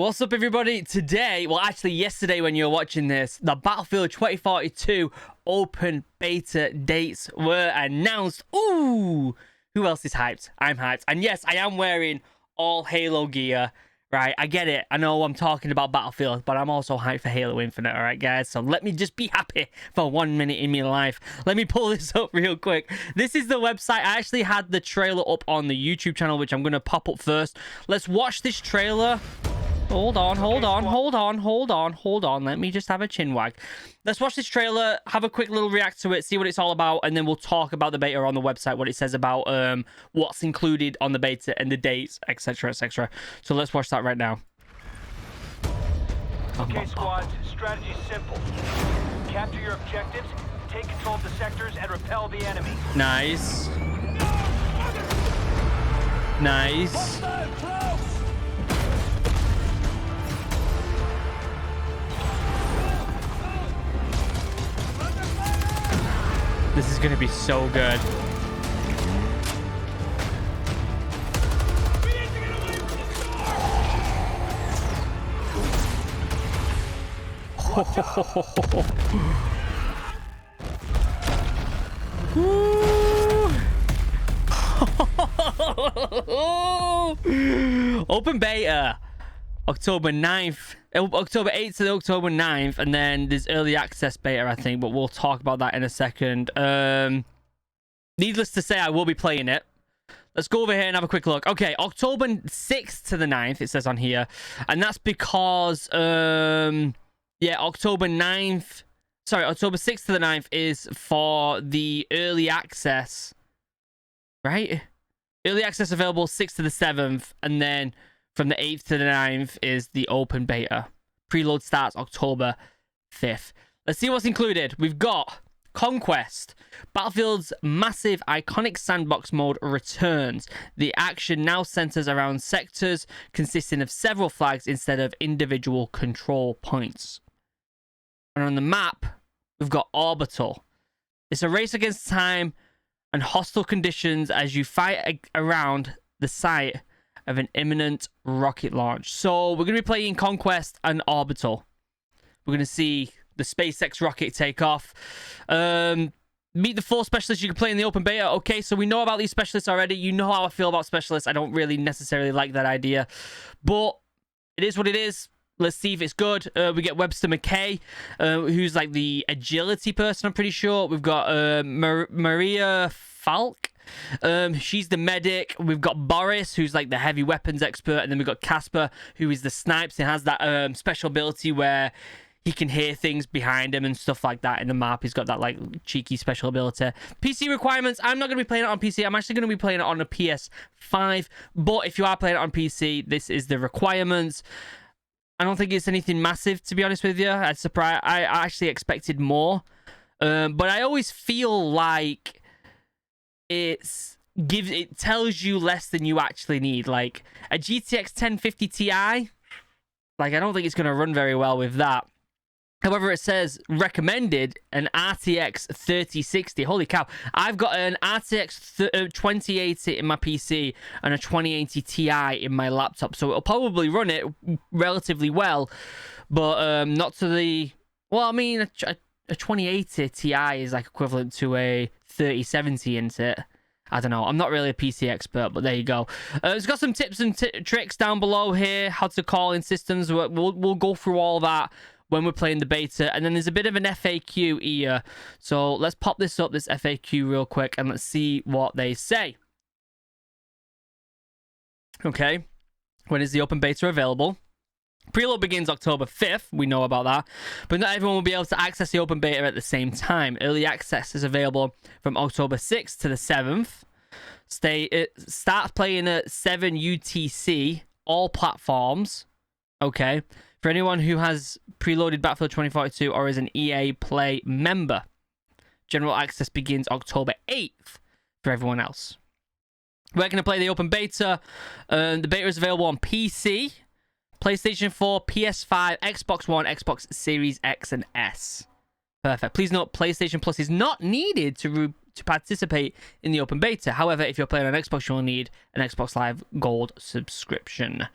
What's up, everybody? Today, well, actually yesterday when you were watching this, the Battlefield 2042 open beta dates were announced. Ooh, who else is hyped? I'm hyped. And yes, I am wearing all Halo gear, right? I get it. I know I'm talking about Battlefield, but I'm also hyped for Halo Infinite, all right, guys? So let me just be happy for 1 minute in my life. Let me pull this up real quick. This is the website. I actually had the trailer up on the YouTube channel, which I'm going to pop up first. Let's watch this trailer. Hold on. Let me just have a chin-wag. Let's watch this trailer, have a quick little react to it, see what it's all about, and then we'll talk about the beta on the website, what it says about what's included on the beta and the dates, etc, etc. So let's watch that right now. Okay, squad, strategy's simple. Capture your objectives, take control of the sectors, and repel the enemy. Nice. Nice. This is going to be so good. Open beta. October 9th, October 8th to October 9th, and then there's early access beta, I think, but we'll talk about that in a second. Needless to say, I will be playing it. Let's go over here and have a quick look. Okay, October 6th to the 9th, it says on here, and that's because, yeah, October 6th to the 9th is for the early access, right? Early access available 6th to the 7th, and then from the 8th to the 9th is the open beta. Preload starts October 5th. Let's see what's included. We've got Conquest. Battlefield's massive iconic sandbox mode returns. The action now centers around sectors consisting of several flags instead of individual control points. And on the map, we've got Orbital. It's a race against time and hostile conditions as you fight around the site of an imminent rocket launch. So we're going to be playing Conquest and Orbital. We're going to see the SpaceX rocket take off. Meet the 4 specialists you can play in the open beta. Okay, so we know about these specialists already. You know how I feel about specialists. I don't really necessarily like that idea, but it is what it is. Let's see if it's good. We get Webster McKay, who's like the agility person, I'm pretty sure. We've got Maria Falk. She's the medic. We've got Boris, who's like the heavy weapons expert, and then we've got Casper, who is the snipes and has that special ability where he can hear things behind him and stuff like that in the map. He's got that like cheeky special ability. PC requirements. I'm not going to be playing it on PC. I'm actually going to be playing it on a PS5. But if you are playing it on PC, this is the requirements. I don't think it's anything massive, to be honest with you. I actually expected more, but I always feel like it tells you less than you actually need. Like a GTX 1050 Ti, like I don't think it's going to run very well with that. However, it says recommended an RTX 3060. Holy cow. I've got an RTX 2080 in my PC and a 2080 Ti in my laptop. So it'll probably run it relatively well, but not to the... Well, I mean, a 2080 Ti is like equivalent to a 3070, isn't it? I don't know. I'm not really a PC expert, but there you go. It's got some tips and tricks down below here, how to call in systems. We'll go through all that when we're playing the beta. And then there's a bit of an FAQ here. So let's pop this up, this FAQ real quick, and let's see what they say. Okay. When is the open beta available? Preload begins October 5th. We know about that. But not everyone will be able to access the open beta at the same time. Early access is available from October 6th to the 7th. Start playing at 7 UTC, all platforms. Okay. For anyone who has preloaded Battlefield 2042 or is an EA Play member. General access begins October 8th for everyone else. We're going to play the open beta. The beta is available on PC, PlayStation 4, PS5, Xbox One, Xbox Series X and S. Perfect. Please note, PlayStation Plus is not needed to to participate in the open beta. However, if you're playing on Xbox, you'll need an Xbox Live Gold subscription.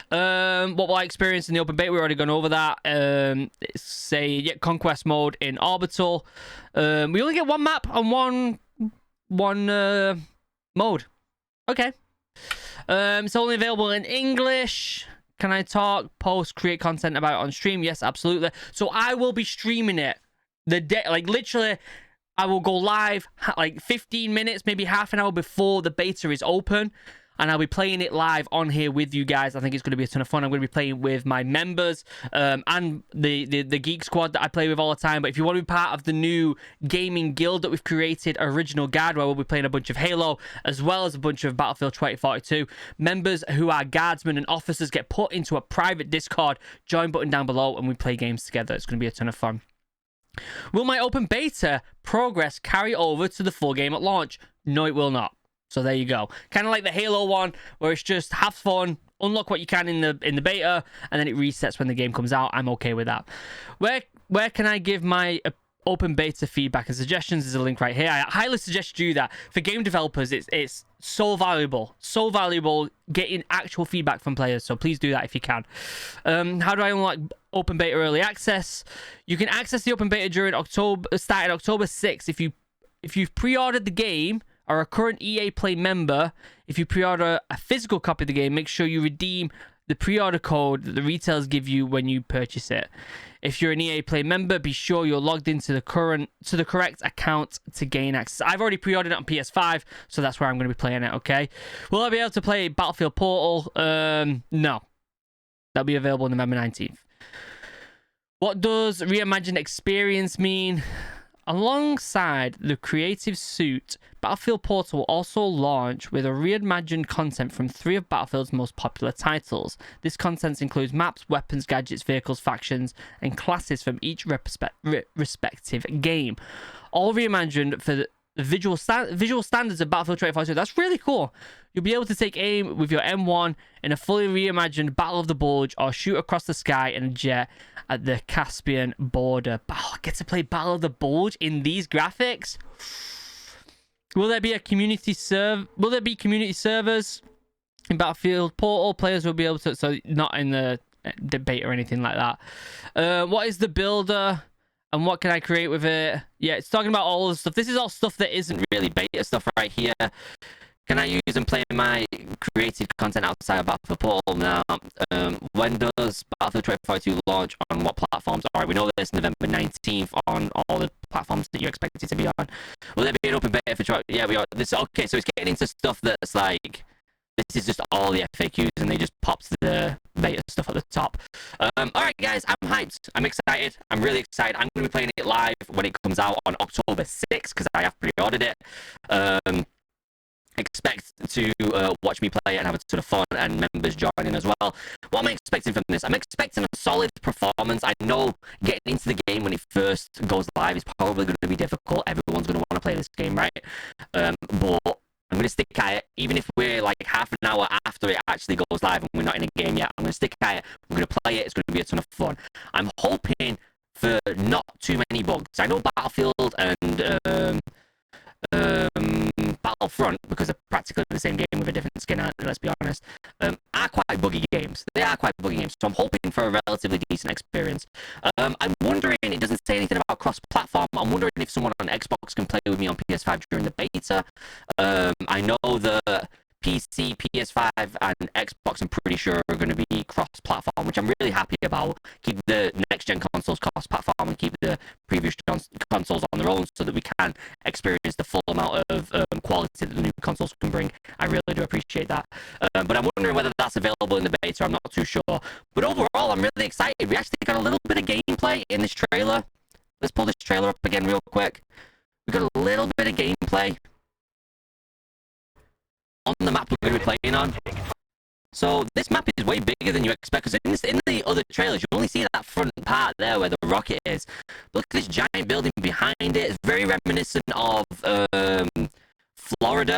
What will I experience in the open beta? We've already gone over that. It's a Conquest mode in Orbital. We only get one map on one mode. Okay. It's only available in English. Can I talk, post, create content about it on stream? Yes, absolutely. So I will be streaming it the day, like literally, I will go live like 15 minutes, maybe half an hour before the beta is open, and I'll be playing it live on here with you guys. I think it's going to be a ton of fun. I'm going to be playing with my members and the Geek Squad that I play with all the time. But if you want to be part of the new gaming guild that we've created, Original Guard, where we'll be playing a bunch of Halo, as well as a bunch of Battlefield 2042, members who are guardsmen and officers get put into a private Discord. Join button down below, and we play games together. It's going to be a ton of fun. Will my open beta progress carry over to the full game at launch? No, it will not. So there you go. Kind of like the Halo one, where it's just have fun, unlock what you can in the beta, and then it resets when the game comes out. I'm okay with that. Where can I give my open beta feedback and suggestions? There's a link right here. I highly suggest you do that. For game developers, it's so valuable getting actual feedback from players. So please do that if you can. How do I unlock open beta early access? You can access the open beta during starting October 6th if you've pre-ordered the game, are a current EA Play member. If you pre-order a physical copy of the game, make sure you redeem the pre-order code that the retailers give you when you purchase it. If you're an EA Play member, be sure you're logged into the correct account to gain access. I've already pre-ordered it on PS5, so that's where I'm going to be playing it, okay? Will I be able to play Battlefield Portal? No. That'll be available November 19th. What does Reimagined Experience mean? Alongside the creative suite, Battlefield Portal will also launch with a reimagined content from 3 of Battlefield's most popular titles. This content includes maps, weapons, gadgets, vehicles, factions, and classes from each respective game. All reimagined for the visual standards of Battlefield 2042. That's really cool. You'll be able to take aim with your M1 in a fully reimagined Battle of the Bulge, or shoot across the sky in a jet at the Caspian border. Oh, I get to play Battle of the Bulge in these graphics. Will there be community servers in Battlefield Portal? Players will be able to, so not in the debate or anything like that. What is the builder? And what can I create with it? Yeah, it's talking about all the stuff. This is all stuff that isn't really beta stuff right here. Can I use and play my creative content outside of Battlefield Portal now? When does Battlefield 2042 launch? On what platforms? All right, we know this November 19th on all the platforms that you expect it to be on. Will there be an open beta for? Yeah, we are. This okay. So it's getting into stuff that's like, this is just all the FAQs, and they just pops the beta stuff at the top. All right, guys, I'm hyped. I'm excited. I'm really excited. I'm going to be playing it live when it comes out on October 6th, because I have pre-ordered it. Expect to watch me play it and have a ton of fun, and members joining as well. What am I expecting from this? I'm expecting a solid performance. I know getting into the game when it first goes live is probably going to be difficult. Everyone's going to want to play this game, right? But I'm going to stick at it, even if we're like half an hour after it actually goes live and we're not in a game yet. I'm going to stick at it. I'm going to play it. It's going to be a ton of fun. I'm hoping for not too many bugs. I know Battlefield and Battlefront, because they're practically the same game with a different skin, let's be honest, are quite buggy games. They are quite buggy games, so I'm hoping for a relatively decent experience. I'm wondering, it doesn't say anything about cross-platform. I'm wondering if someone on Xbox can play with me on PS5 during the beta. I know the PC, PS5, and Xbox, I'm pretty sure, are going to be cross-platform, which I'm really happy about. Keep the next-gen consoles cross-platform and keep the previous consoles on their own, so that we can experience the full amount of quality that the new consoles can bring. I really do appreciate that. But I'm wondering whether that's available in the beta. I'm not too sure. But overall, I'm really excited. We actually got a little bit of gameplay in this trailer. Let's pull this trailer up again real quick. We got a little bit of gameplay on the map we're going to be playing on. So this map is way bigger than you expect, because in the other trailers you only see that front part there where the rocket is. Look at this giant building behind it. It's very reminiscent of Florida.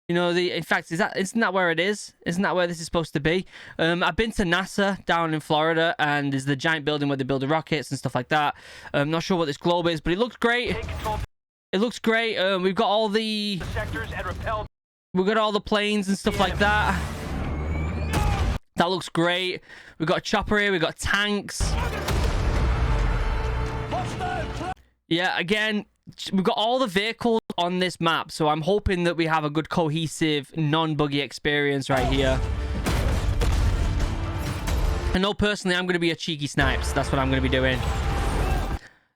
You know, in fact, isn't that where it is? Isn't that where this is supposed to be? I've been to NASA down in Florida, and there's the giant building where they build the rockets and stuff like that. I'm not sure what this globe is, but it looks great. It looks great. We've got all the sectors and repel. we've got all the planes and stuff like that. That looks great. We've got a chopper here. We've got tanks. Yeah, again, we've got all the vehicles on this map, so I'm hoping that we have a good cohesive non-buggy experience right here. I know personally I'm going to be a cheeky snipes. That's what I'm going to be doing.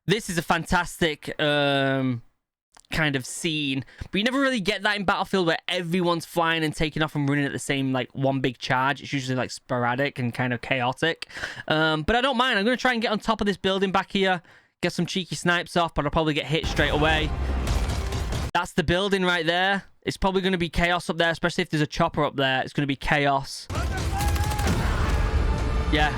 This is a fantastic kind of scene, but you never really get that in Battlefield where everyone's flying and taking off and running at the same, like, one big charge. It's usually like sporadic and kind of chaotic, but I don't mind. I'm going to try and get on top of this building back here, get some cheeky snipes off, but I'll probably get hit straight away. That's the building right there. It's probably going to be chaos up there, especially if there's a chopper up there. It's going to be chaos. Yeah.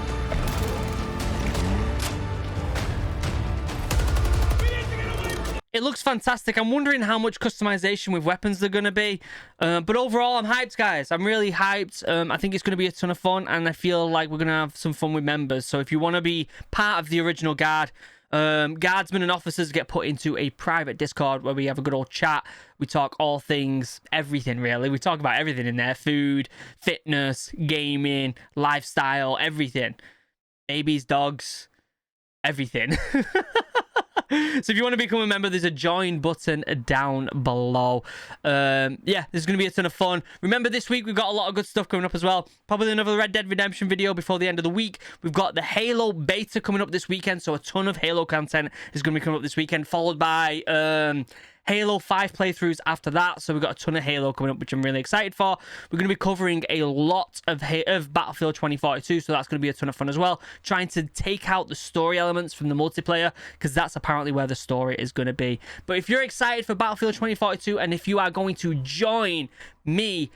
It looks fantastic. I'm wondering how much customization with weapons they're going to be. But overall, I'm hyped, guys. I'm really hyped. I think it's going to be a ton of fun, and I feel like we're going to have some fun with members. So if you want to be part of the original guard, guardsmen and officers get put into a private Discord where we have a good old chat. We talk all things, everything, really. We talk about everything in there. Food, fitness, gaming, lifestyle, everything. Babies, dogs, everything. So if you want to become a member, there's a join button down below. Yeah, this is going to be a ton of fun. Remember, this week we've got a lot of good stuff coming up as well. Probably another Red Dead Redemption video before the end of the week. We've got the Halo beta coming up this weekend, so a ton of Halo content is going to be coming up this weekend, followed by Halo 5 playthroughs after that. So we've got a ton of Halo coming up, which I'm really excited for. We're going to be covering a lot of Battlefield 2042, so that's going to be a ton of fun as well. Trying to take out the story elements from the multiplayer, because that's apparently where the story is going to be. But if you're excited for Battlefield 2042, and if you are going to join me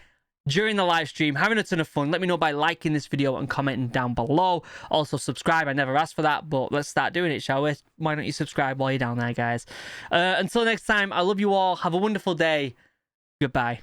during the live stream, having a ton of fun, let me know by liking this video and commenting down below. Also, subscribe. I never asked for that, but let's start doing it, shall we? Why don't you subscribe while you're down there, guys? Until next time, I love you all. Have a wonderful day. Goodbye.